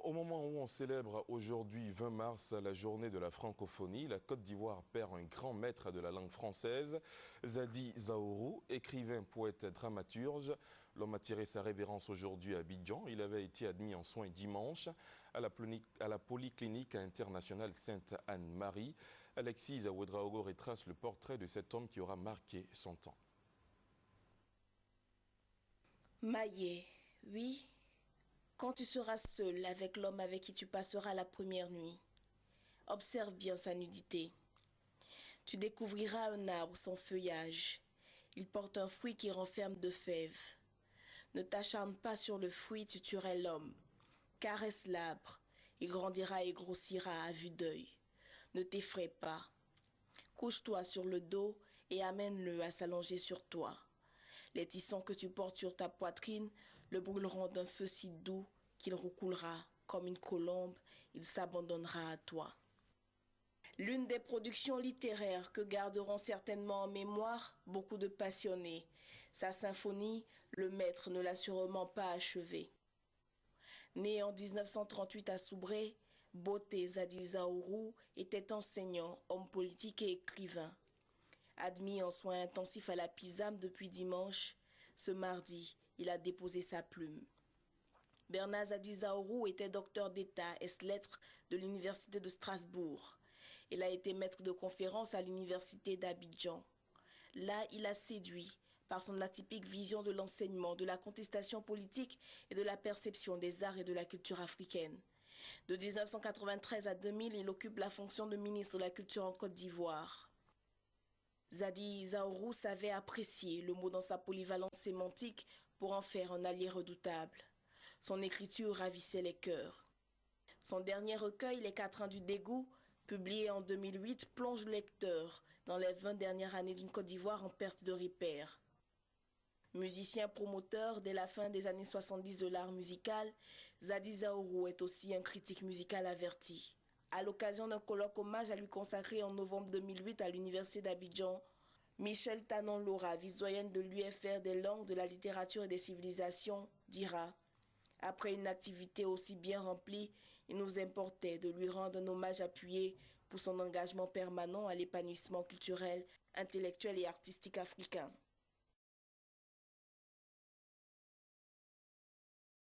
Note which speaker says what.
Speaker 1: Au moment où on célèbre aujourd'hui 20 mars la journée de la francophonie, la Côte d'Ivoire perd un grand maître de la langue française, Zadi Zaourou, écrivain, poète, dramaturge. L'homme a tiré sa révérence aujourd'hui à Abidjan. Il avait été admis en soins dimanche à la Polyclinique internationale Sainte-Anne-Marie. Alexis Ouedraogo retrace le portrait de cet homme qui aura marqué son temps.
Speaker 2: Maillet, oui. Quand tu seras seul avec l'homme avec qui tu passeras la première nuit, observe bien sa nudité. Tu découvriras un arbre sans feuillage. Il porte un fruit qui renferme 2 fèves. Ne t'acharne pas sur le fruit, tu tuerais l'homme. Caresse l'arbre, il grandira et grossira à vue d'œil. Ne t'effraie pas. Couche-toi sur le dos et amène-le à s'allonger sur toi. Les tissons que tu portes sur ta poitrine le brûleront d'un feu si doux qu'il roucoulera comme une colombe, il s'abandonnera à toi. L'une des productions littéraires que garderont certainement en mémoire beaucoup de passionnés. Sa symphonie, le maître ne l'a sûrement pas achevée. Né en 1938 à Soubré, Boté Zadi Zaourou était enseignant, homme politique et écrivain. Admis en soins intensifs à la PISAM depuis dimanche, ce mardi, il a déposé sa plume. Bernard Zadi Zaourou était docteur d'État ès-lettres de l'Université de Strasbourg. Il a été maître de conférence à l'Université d'Abidjan. Là, il a séduit par son atypique vision de l'enseignement, de la contestation politique et de la perception des arts et de la culture africaine. De 1993 à 2000, il occupe la fonction de ministre de la Culture en Côte d'Ivoire. Zadi Zaourou savait apprécier le mot dans sa polyvalence sémantique pour en faire un allié redoutable. Son écriture ravissait les cœurs. Son dernier recueil, Les 4 ans du dégoût, publié en 2008, plonge le lecteur dans les 20 dernières années d'une Côte d'Ivoire en perte de repères. Musicien promoteur dès la fin des années 70 de l'art musical, Zadi Zaourou est aussi un critique musical averti. À l'occasion d'un colloque hommage à lui consacré en novembre 2008 à l'Université d'Abidjan, Michel Tanon-Lora, vice-doyenne de l'UFR des langues, de la littérature et des civilisations, dira: après une activité aussi bien remplie, il nous importait de lui rendre un hommage appuyé pour son engagement permanent à l'épanouissement culturel, intellectuel et artistique africain.